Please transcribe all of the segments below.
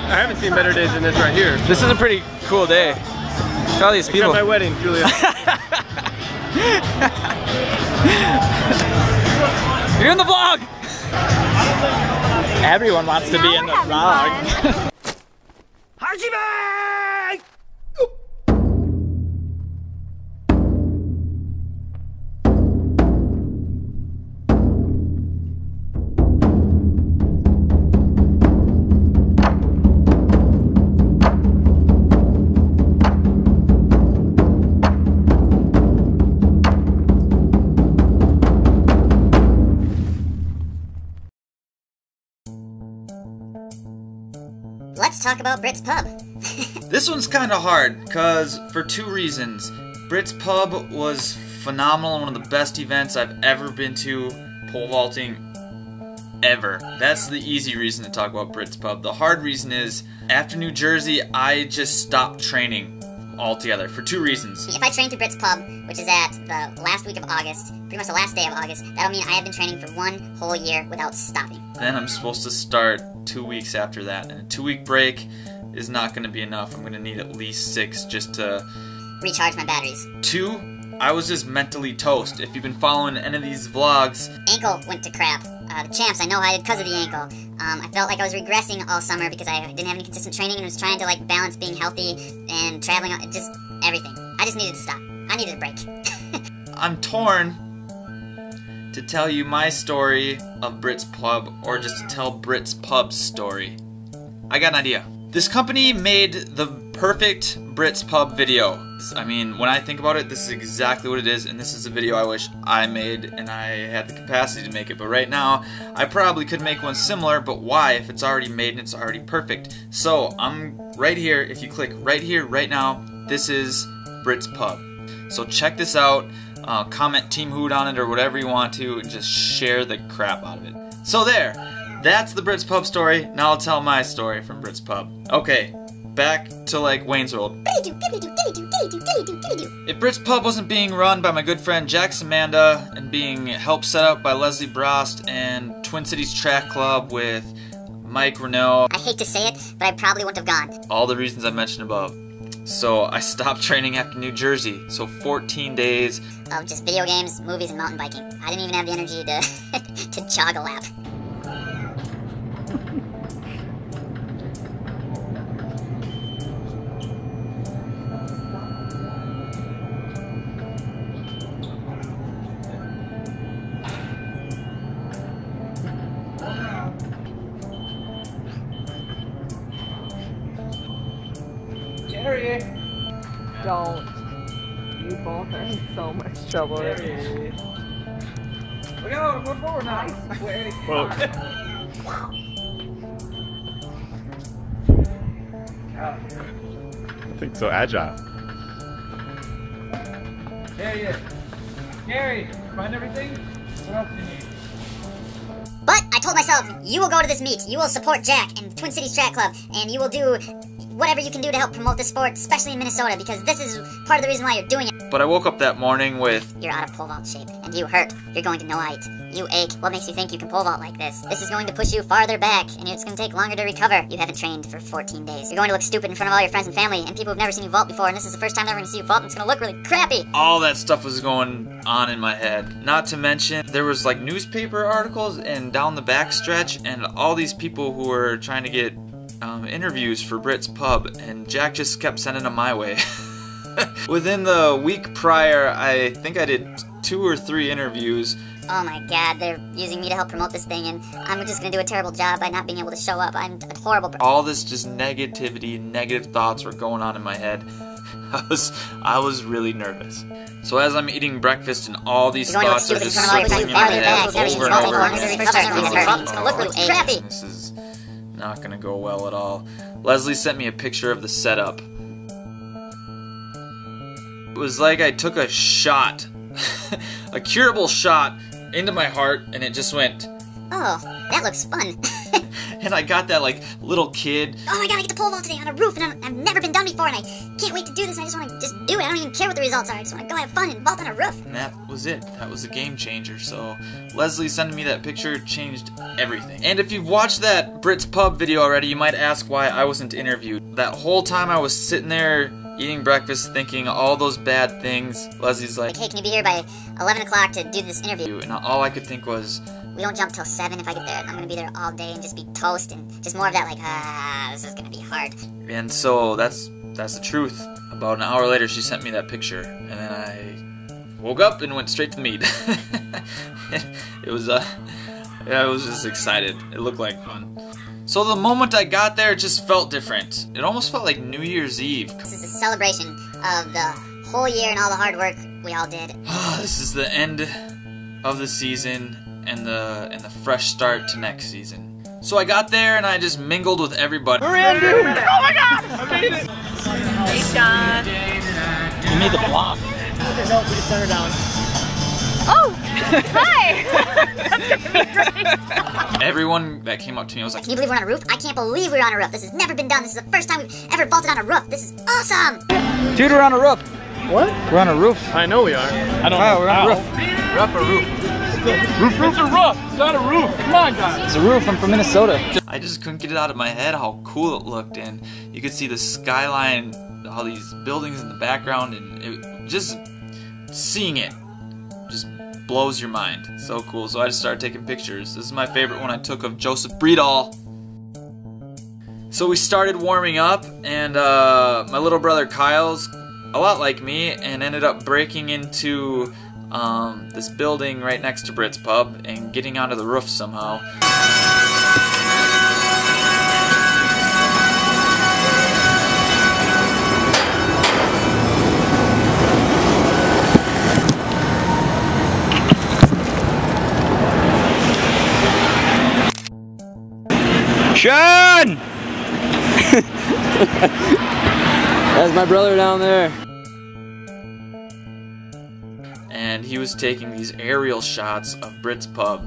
I haven't seen better days than this right here. This is a pretty cool day. Look at all these people. Except my wedding, Julia. You're in the vlog! Everyone wants to be in the vlog. Let's talk about Brits Pub. This one's kind of hard, because for two reasons. Brits Pub was phenomenal, one of the best events I've ever been to, pole vaulting, ever. That's the easy reason to talk about Brits Pub. The hard reason is, after New Jersey, I just stopped training altogether, for two reasons. If I train through Brits Pub, which is at the last week of August, pretty much the last day of August, that'll mean I have been training for 1 whole year without stopping. Then I'm supposed to start 2 weeks after that, and a 2-week break is not going to be enough. I'm going to need at least 6 just to recharge my batteries. 2, I was just mentally toast. If you've been following any of these vlogs, ankle went to crap. The champs, I know I did because of the ankle. I felt like I was regressing all summer because I didn't have any consistent training and was trying to like balance being healthy and traveling, just everything. I just needed to stop. I needed a break. I'm torn to tell you my story of Brits Pub or just to tell Brits Pub's story. I got an idea. This company made the perfect Brits Pub video. I mean, when I think about it, this is exactly what it is, and this is a video I wish I made and I had the capacity to make it. But right now, I probably could make one similar, but why if it's already made and it's already perfect? So, I'm right here. If you click right here, right now, this is Brits Pub. So check this out. Comment Team Hoot on it or whatever you want to, and just share the crap out of it. So there, that's the Brits Pub story. Now I'll tell my story from Brits Pub. Okay, back to like Wayne's World. If Brits Pub wasn't being run by my good friend Jack Amanda and being helped set up by Leslie Brost and Twin Cities Track Club with Mike Renault, I hate to say it, but I probably wouldn't have gone. All the reasons I mentioned above. So I stopped training after New Jersey. So 14 days of just video games, movies, and mountain biking. I didn't even have the energy to to jog a lap. Gary! Don't. You both are in so much trouble. Gary. Look out, go forward now. Whoa. I think so agile. There he is. Gary, find everything? What else do you need? But I told myself, you will go to this meet, you will support Jack and Twin Cities Track Club, and you will do whatever you can do to help promote this sport, especially in Minnesota, because this is part of the reason why you're doing it. But I woke up that morning with, you're out of pole vault shape, and you hurt. You're going to no height. You ache. What makes you think you can pole vault like this? This is going to push you farther back, and it's going to take longer to recover. You haven't trained for 14 days. You're going to look stupid in front of all your friends and family, and people who've never seen you vault before, and this is the first time they're going to see you vault, and it's going to look really crappy. All that stuff was going on in my head. Not to mention, there was like newspaper articles and down the back stretch, and all these people who were trying to get interviews for Brits Pub, and Jack just kept sending them my way. Within the week prior, I think I did 2 or 3 interviews. Oh my god, they're using me to help promote this thing, and I'm just gonna do a terrible job by not being able to show up. I'm a horrible. All this just negativity, negative thoughts were going on in my head. I was really nervous. So as I'm eating breakfast and all these thoughts are just circling in my head over and over again. This is not gonna go well at all. Leslie sent me a picture of the setup. It was like I took a shot, a curable shot, into my heart, and it just went, oh, that looks fun. And I got that like little kid. Oh my god, I get to pole vault today on a roof, and I've never been done before, and I can't wait to do this. I just want to just do it. I don't even care what the results are. I just want to go have fun and vault on a roof. And that was it. That was a game changer. So Leslie sending me that picture changed everything. And if you've watched that Brits Pub video already, you might ask why I wasn't interviewed. That whole time I was sitting there eating breakfast thinking all those bad things. Leslie's like, hey, can you be here by 11 o'clock to do this interview? And all I could think was, we don't jump till 7 if I get there. I'm going to be there all day and just be toast and just more of that like, this is going to be hard. And so that's the truth. About an hour later, she sent me that picture, and then I woke up and went straight to the meet. It was, I was just excited. It looked like fun. So the moment I got there, it just felt different. It almost felt like New Year's Eve. This is a celebration of the whole year and all the hard work we all did. This is the end of the season and the fresh start to next season. So I got there and I just mingled with everybody. We're in, dude! Oh my god! I made it! Hey, Sean. You made the block. No, we just sent her down. Oh! Hi! That's gonna be great! Everyone that came up to me was like, can you believe we're on a roof? I can't believe we're on a roof. This has never been done. This is the first time we've ever vaulted on a roof. This is awesome! Dude, we're on a roof. What? We're on a roof. I know we are. I don't know. We're on a roof. Roof or roof? Roofs are rough. It's not a roof. Come on, guys. It's a roof. I'm from Minnesota. I just couldn't get it out of my head how cool it looked, and you could see the skyline, all these buildings in the background, and it, just seeing it just blows your mind. So cool. So I just started taking pictures. This is my favorite one I took of Joseph Breedall. So we started warming up, and my little brother Kyle's a lot like me and ended up breaking into this building right next to Brits Pub and getting onto the roof somehow. Shawn! That's my brother down there. And he was taking these aerial shots of Brits Pub.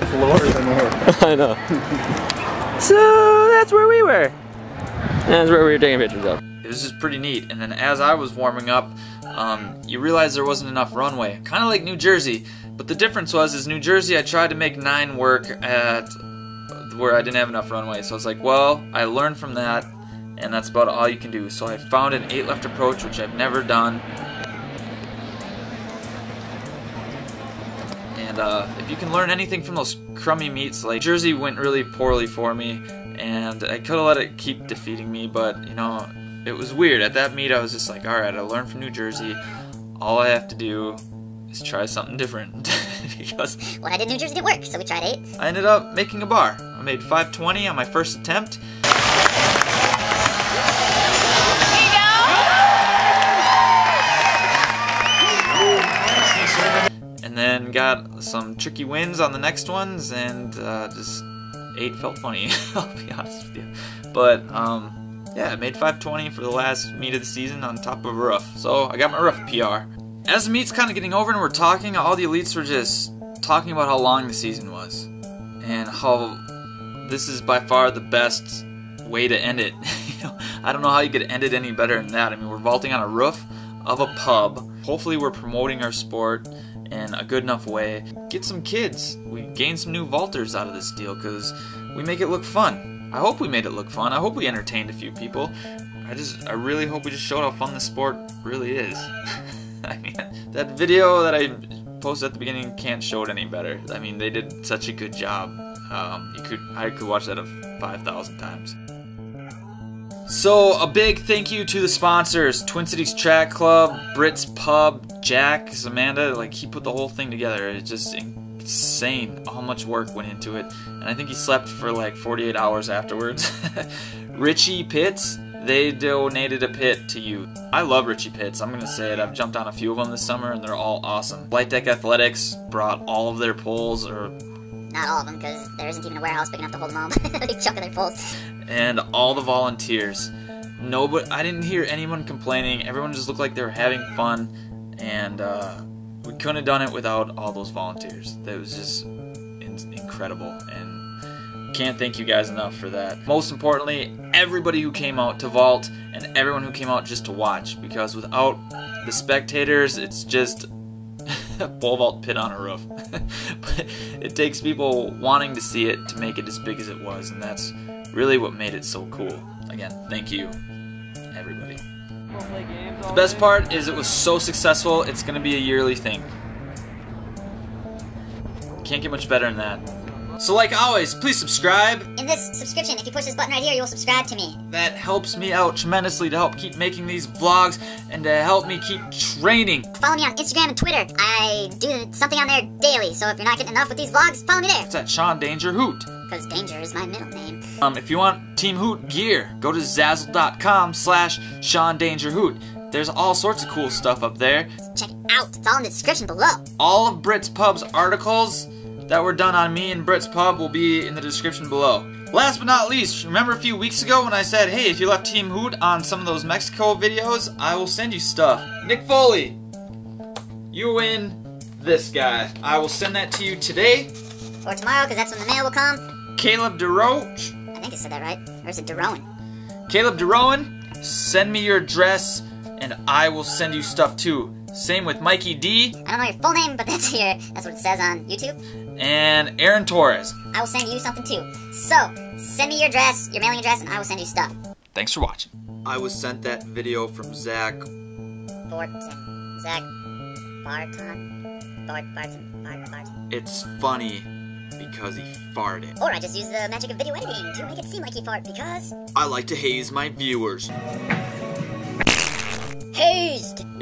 It's lower than more. I know. So that's where we were. That's where we were taking pictures of. It was just pretty neat. And then as I was warming up, you realize there wasn't enough runway. Kind of like New Jersey. But the difference was, New Jersey I tried to make 9 work at where I didn't have enough runway. So I was like, well, I learned from that, and that's about all you can do. So I found an 8 left approach, which I've never done. And if you can learn anything from those crummy meets, like Jersey went really poorly for me, and I could have let it keep defeating me, but you know, it was weird. At that meet I was just like, alright, I learned from New Jersey, all I have to do is try something different. Because what I did in New Jersey didn't work, so we tried 8. I ended up making a bar. I made 520 on my first attempt. And then got some tricky wins on the next ones, and just 8 felt funny, I'll be honest with you. But yeah, I made 520 for the last meet of the season on top of a roof. So I got my roof PR. As the meet's kind of getting over and we're talking, all the elites were just talking about how long the season was and how this is by far the best way to end it. You know, I don't know how you could end it any better than that. I mean, we're vaulting on a roof of a pub. Hopefully we're promoting our sport in a good enough way. Get some kids. We gain some new vaulters out of this deal because we make it look fun. I hope we made it look fun. I hope we entertained a few people. I really hope we just showed how fun this sport really is. I mean, that video that I posted at the beginning can't show it any better. I mean, they did such a good job. I could watch that 5,000 times. So, a big thank you to the sponsors, Twin Cities Track Club, Brits Pub, Jack, Amanda, like, he put the whole thing together. It's just insane how much work went into it, and I think he slept for like 48 hours afterwards. Richie Pitts, they donated a pit to you. I love Richie pits. I'm gonna say it. I've jumped on a few of them this summer, and they're all awesome. Flight Deck Athletics brought all of their poles, or not all of them, because there isn't even a warehouse big enough to hold them all. A big chunk of their poles. And all the volunteers. Nobody, I didn't hear anyone complaining. Everyone just looked like they were having fun, and we couldn't have done it without all those volunteers. That was just incredible, and can't thank you guys enough for that. Most importantly, everybody who came out to vault, and everyone who came out just to watch, because without the spectators, it's just a pole vault pit on a roof. But it takes people wanting to see it to make it as big as it was, and that's really what made it so cool. Again, thank you, everybody. The best part is it was so successful, it's going to be a yearly thing. Can't get much better than that. So like always, please subscribe. In this subscription, if you push this button right here, you'll subscribe to me. That helps me out tremendously to help keep making these vlogs and to help me keep training. Follow me on Instagram and Twitter. I do something on there daily, so if you're not getting enough with these vlogs, follow me there. It's at Shawn Danger Hoot. Because Danger is my middle name. If you want Team Hoot gear, go to Zazzle.com/Shawn Danger Hoot. There's all sorts of cool stuff up there. Check it out. It's all in the description below. All of Brits Pub's articles that were done on me and Brits Pub will be in the description below. Last but not least, remember a few weeks ago when I said, hey, if you left Team Hoot on some of those Mexico videos, I will send you stuff. Nick Foley, you win this guy. I will send that to you today. Or tomorrow, because that's when the mail will come. Caleb DeRoche. I think I said that right. Or is it DeRowan? Caleb DeRowan, send me your address and I will send you stuff too. Same with Mikey D. I don't know your full name, but that's what it says on YouTube. And Aaron Torres. I will send you something too. So, send me your address, your mailing address, and I will send you stuff. Thanks for watching. I was sent that video from Zach Barton. Zach Barton. Barton. It's funny because he farted. Or I just use the magic of video editing to make it seem like he farted because I like to haze my viewers. hazed.